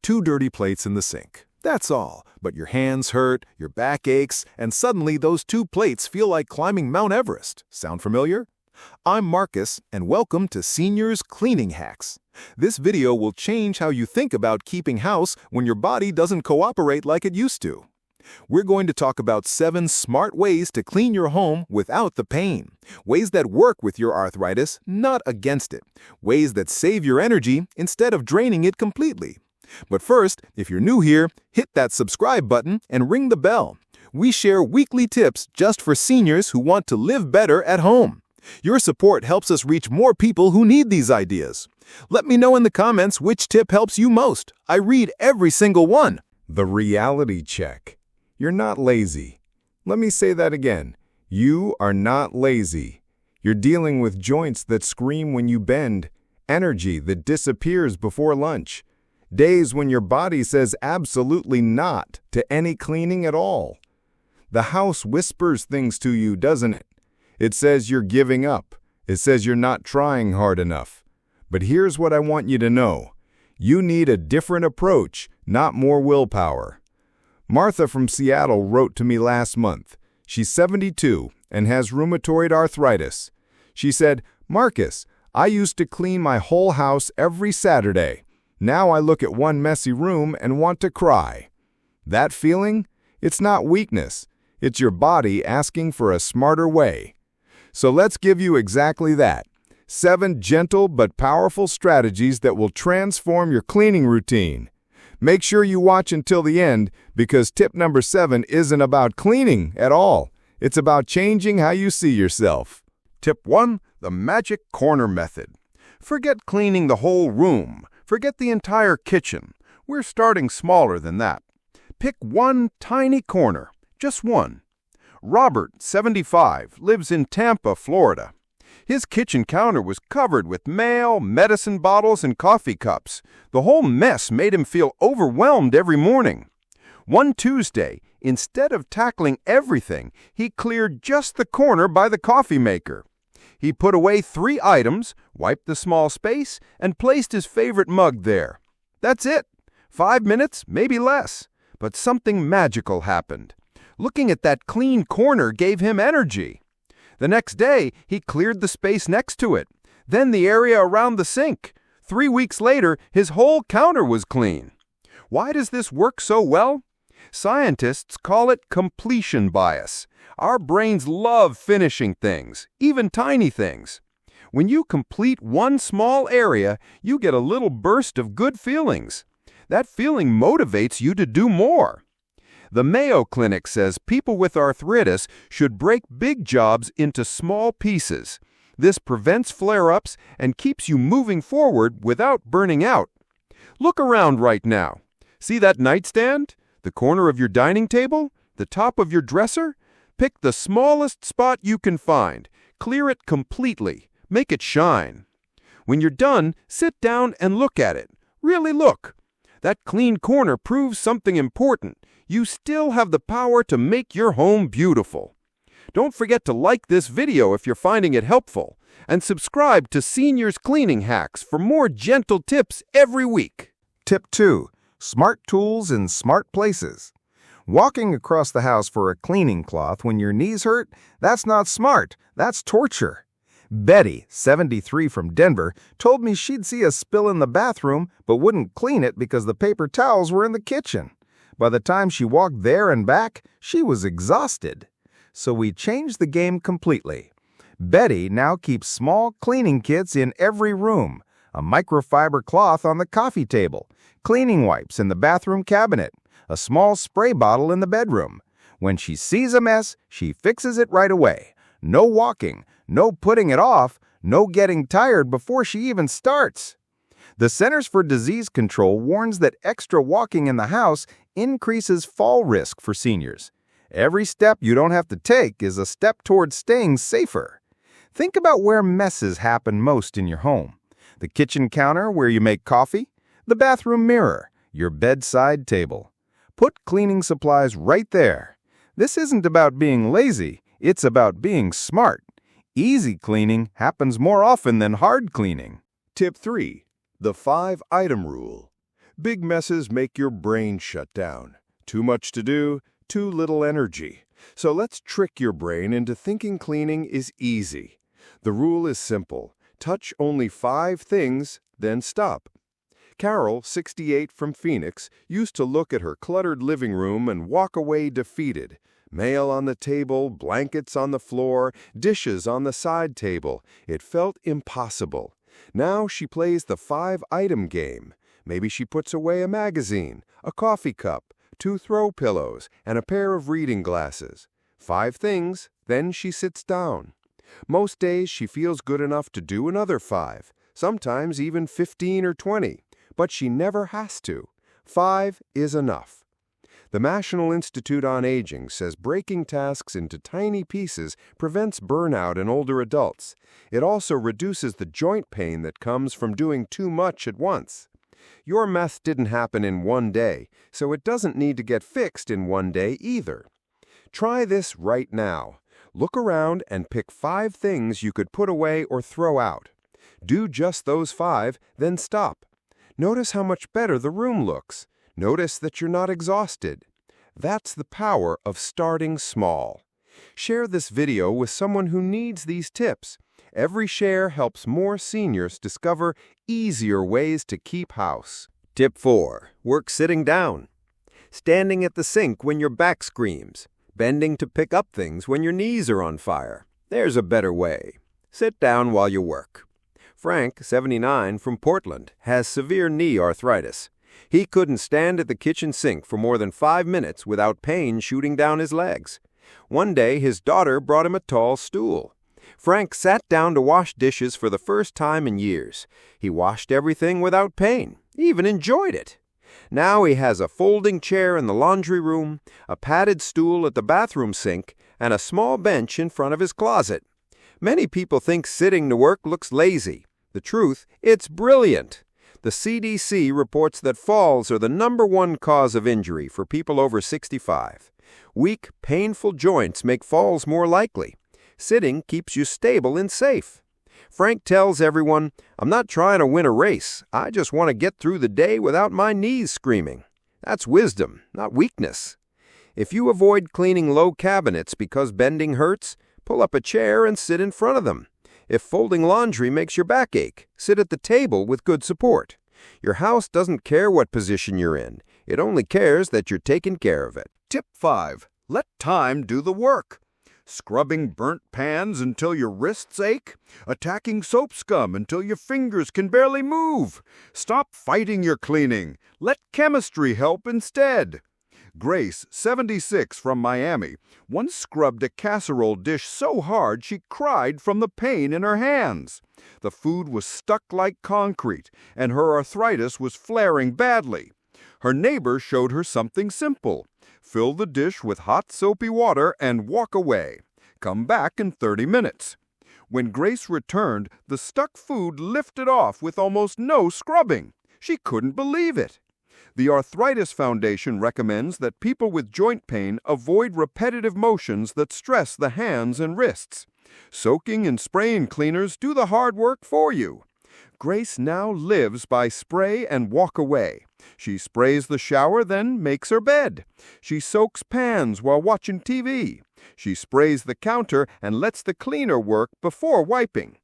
2 dirty plates in the sink. That's all, but your hands hurt, your back aches, and suddenly those 2 plates feel like climbing Mount Everest. Sound familiar? I'm Marcus, and welcome to Seniors Cleaning Hacks. This video will change how you think about keeping house when your body doesn't cooperate like it used to. We're going to talk about 7 smart ways to clean your home without the pain. Ways that work with your arthritis, not against it. Ways that save your energy instead of draining it completely. But first, if you're new here, hit that subscribe button and ring the bell. We share weekly tips just for seniors who want to live better at home. Your support helps us reach more people who need these ideas. Let me know in the comments which tip helps you most. I read every single one. The reality check. You're not lazy. Let me say that again. You are not lazy. You're dealing with joints that scream when you bend, energy that disappears before lunch, days when your body says absolutely not to any cleaning at all. The house whispers things to you, doesn't it? It says you're giving up. It says you're not trying hard enough. But here's what I want you to know. You need a different approach, not more willpower. Martha from Seattle wrote to me last month. She's 72 and has rheumatoid arthritis. She said, "Marcus, I used to clean my whole house every Saturday. Now I look at one messy room and want to cry." That feeling? It's not weakness. It's your body asking for a smarter way. So let's give you exactly that. 7 gentle but powerful strategies that will transform your cleaning routine. Make sure you watch until the end because tip number 7 isn't about cleaning at all. It's about changing how you see yourself. Tip 1, the magic corner method. Forget cleaning the whole room. Forget the entire kitchen. We're starting smaller than that. Pick one tiny corner, just one. Robert, 75, lives in Tampa, Florida. His kitchen counter was covered with mail, medicine bottles, and coffee cups. The whole mess made him feel overwhelmed every morning. One Tuesday, instead of tackling everything, he cleared just the corner by the coffee maker. He put away 3 items, wiped the small space, and placed his favorite mug there. That's it. 5 minutes, maybe less. But something magical happened. Looking at that clean corner gave him energy. The next day, he cleared the space next to it, then the area around the sink. 3 weeks later, his whole counter was clean. Why does this work so well? Scientists call it completion bias. Our brains love finishing things, even tiny things. When you complete one small area, you get a little burst of good feelings. That feeling motivates you to do more. The Mayo Clinic says people with arthritis should break big jobs into small pieces. This prevents flare-ups and keeps you moving forward without burning out. Look around right now. See that nightstand? The corner of your dining table? The top of your dresser? Pick the smallest spot you can find. Clear it completely. Make it shine. When you're done, sit down and look at it. Really look. That clean corner proves something important. You still have the power to make your home beautiful. Don't forget to like this video if you're finding it helpful, and subscribe to Seniors Cleaning Hacks for more gentle tips every week. Tip 2, smart tools in smart places. Walking across the house for a cleaning cloth when your knees hurt, that's not smart, that's torture. Betty, 73 from Denver, told me she'd see a spill in the bathroom but wouldn't clean it because the paper towels were in the kitchen. By the time she walked there and back, she was exhausted. So we changed the game completely. Betty now keeps small cleaning kits in every room, a microfiber cloth on the coffee table, cleaning wipes in the bathroom cabinet, a small spray bottle in the bedroom. When she sees a mess, she fixes it right away. No walking, no putting it off, no getting tired before she even starts. The Centers for Disease Control warns that extra walking in the house increases fall risk for seniors. Every step you don't have to take is a step towards staying safer. Think about where messes happen most in your home. The kitchen counter where you make coffee, the bathroom mirror, your bedside table. Put cleaning supplies right there. This isn't about being lazy, it's about being smart. Easy cleaning happens more often than hard cleaning. Tip 3, the 5-item rule. Big messes make your brain shut down. Too much to do, too little energy. So let's trick your brain into thinking cleaning is easy. The rule is simple. Touch only 5 things, then stop. Carol, 68 from Phoenix, used to look at her cluttered living room and walk away defeated. Mail on the table, blankets on the floor, dishes on the side table. It felt impossible. Now she plays the 5-item game. Maybe she puts away a magazine, a coffee cup, 2 throw pillows, and a pair of reading glasses. 5 things, then she sits down. Most days she feels good enough to do another 5, sometimes even 15 or 20, but she never has to. 5 is enough. The National Institute on Aging says breaking tasks into tiny pieces prevents burnout in older adults. It also reduces the joint pain that comes from doing too much at once. Your mess didn't happen in one day, so it doesn't need to get fixed in one day either. Try this right now. Look around and pick 5 things you could put away or throw out. Do just those 5, then stop. Notice how much better the room looks. Notice that you're not exhausted. That's the power of starting small. Share this video with someone who needs these tips. Every share helps more seniors discover easier ways to keep house. Tip 4. Work sitting down. Standing at the sink when your back screams. Bending to pick up things when your knees are on fire. There's a better way. Sit down while you work. Frank, 79, from Portland, has severe knee arthritis. He couldn't stand at the kitchen sink for more than 5 minutes without pain shooting down his legs. One day, his daughter brought him a tall stool. Frank sat down to wash dishes for the first time in years. He washed everything without pain, even enjoyed it. Now he has a folding chair in the laundry room, a padded stool at the bathroom sink, and a small bench in front of his closet. Many people think sitting to work looks lazy. The truth, it's brilliant. The CDC reports that falls are the #1 cause of injury for people over 65. Weak, painful joints make falls more likely. Sitting keeps you stable and safe. Frank tells everyone, "I'm not trying to win a race. I just want to get through the day without my knees screaming." That's wisdom, not weakness. If you avoid cleaning low cabinets because bending hurts, pull up a chair and sit in front of them. If folding laundry makes your back ache, sit at the table with good support. Your house doesn't care what position you're in. It only cares that you're taking care of it. Tip 5. Let time do the work. Scrubbing burnt pans until your wrists ache? Attacking soap scum until your fingers can barely move? Stop fighting your cleaning. Let chemistry help instead. Grace, 76 from Miami, once scrubbed a casserole dish so hard she cried from the pain in her hands. The food was stuck like concrete, and her arthritis was flaring badly. Her neighbor showed her something simple. Fill the dish with hot soapy water and walk away. Come back in 30 minutes. When Grace returned, the stuck food lifted off with almost no scrubbing. She couldn't believe it. The Arthritis Foundation recommends that people with joint pain avoid repetitive motions that stress the hands and wrists. Soaking and spraying cleaners do the hard work for you. Grace now lives by spray and walk away. She sprays the shower, then makes her bed. She soaks pans while watching TV. She sprays the counter and lets the cleaner work before wiping.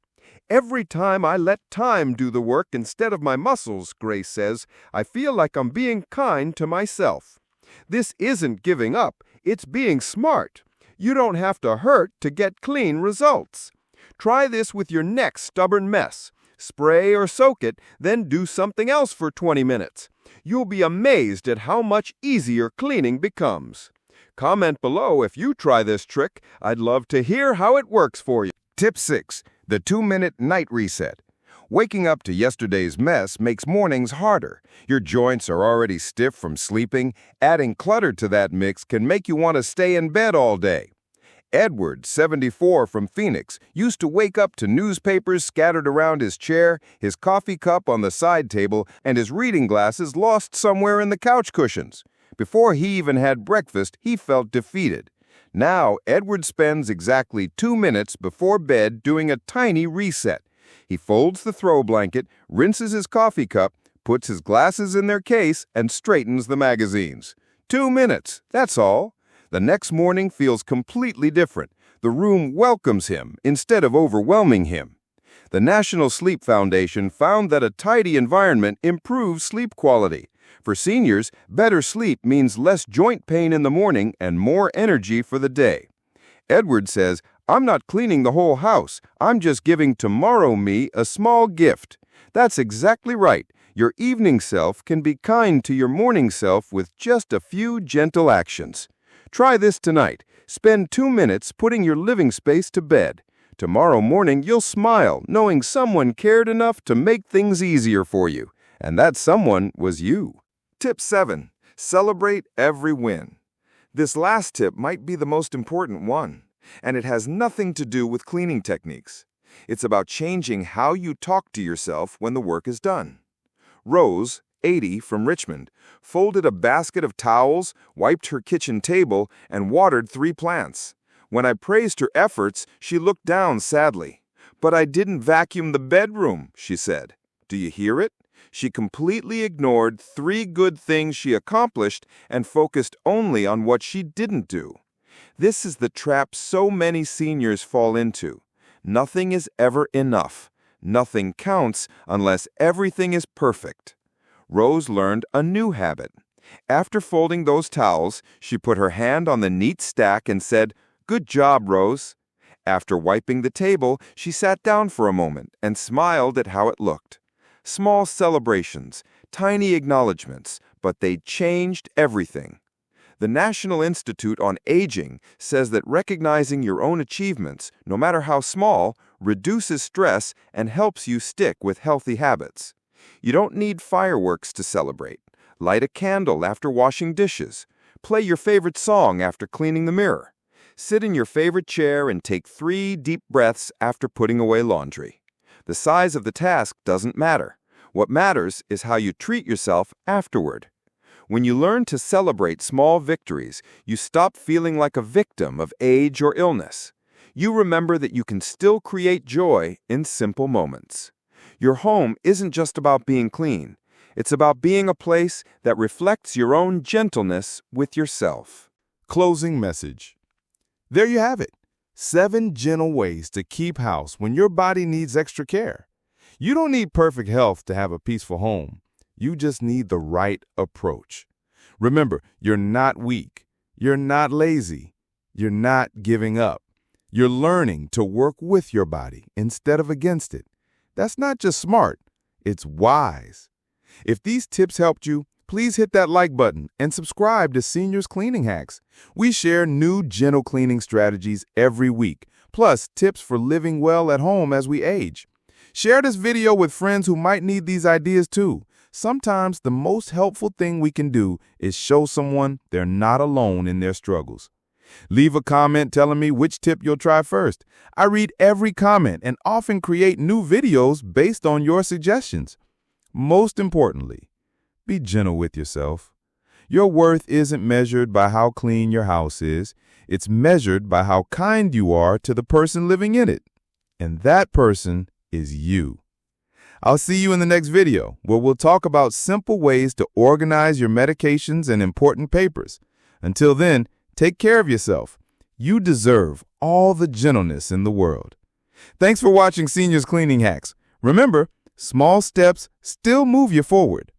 Every time I let time do the work instead of my muscles, Grace says, I feel like I'm being kind to myself. This isn't giving up, it's being smart. You don't have to hurt to get clean results. Try this with your next stubborn mess. Spray or soak it, then do something else for 20 minutes. You'll be amazed at how much easier cleaning becomes. Comment below if you try this trick. I'd love to hear how it works for you. Tip 6. The 2-minute night reset. Waking up to yesterday's mess makes mornings harder. Your joints are already stiff from sleeping. Adding clutter to that mix can make you want to stay in bed all day. Edward, 74 from Phoenix, used to wake up to newspapers scattered around his chair, his coffee cup on the side table, and his reading glasses lost somewhere in the couch cushions. Before he even had breakfast, he felt defeated. Now, Edward spends exactly 2 minutes before bed doing a tiny reset. He folds the throw blanket, rinses his coffee cup, puts his glasses in their case and straightens the magazines. 2 minutes, that's all. The next morning feels completely different. The room welcomes him instead of overwhelming him. The National Sleep Foundation found that a tidy environment improves sleep quality. For seniors, better sleep means less joint pain in the morning and more energy for the day. Edward says, "I'm not cleaning the whole house. I'm just giving tomorrow me a small gift." That's exactly right. Your evening self can be kind to your morning self with just a few gentle actions. Try this tonight. Spend 2 minutes putting your living space to bed. Tomorrow morning, you'll smile, knowing someone cared enough to make things easier for you. And that someone was you. Tip 7. Celebrate every win. This last tip might be the most important one, and it has nothing to do with cleaning techniques. It's about changing how you talk to yourself when the work is done. Rose, 80, from Richmond, folded a basket of towels, wiped her kitchen table, and watered 3 plants. When I praised her efforts, she looked down sadly. "But I didn't vacuum the bedroom," she said. Do you hear it? She completely ignored 3 good things she accomplished and focused only on what she didn't do. This is the trap so many seniors fall into. Nothing is ever enough. Nothing counts unless everything is perfect. Rose learned a new habit. After folding those towels, she put her hand on the neat stack and said, "Good job, Rose." After wiping the table, she sat down for a moment and smiled at how it looked. Small celebrations, tiny acknowledgments, but they changed everything. The National Institute on Aging says that recognizing your own achievements, no matter how small, reduces stress and helps you stick with healthy habits. You don't need fireworks to celebrate. Light a candle after washing dishes. Play your favorite song after cleaning the mirror. Sit in your favorite chair and take 3 deep breaths after putting away laundry. The size of the task doesn't matter. What matters is how you treat yourself afterward. When you learn to celebrate small victories, you stop feeling like a victim of age or illness. You remember that you can still create joy in simple moments. Your home isn't just about being clean. It's about being a place that reflects your own gentleness with yourself. Closing message. There you have it. 7 gentle ways to keep house when your body needs extra care. You don't need perfect health to have a peaceful home. You just need the right approach. Remember, you're not weak. You're not lazy. You're not giving up. You're learning to work with your body instead of against it. That's not just smart, it's wise. If these tips helped you, please hit that like button and subscribe to Seniors Cleaning Hacks. We share new gentle cleaning strategies every week, plus tips for living well at home as we age. Share this video with friends who might need these ideas too. Sometimes the most helpful thing we can do is show someone they're not alone in their struggles. Leave a comment telling me which tip you'll try first. I read every comment and often create new videos based on your suggestions. Most importantly, be gentle with yourself. Your worth isn't measured by how clean your house is. It's measured by how kind you are to the person living in it. And that person is you. I'll see you in the next video, where we'll talk about simple ways to organize your medications and important papers. Until then, take care of yourself. You deserve all the gentleness in the world. Thanks for watching Seniors Cleaning Hacks. Remember, small steps still move you forward.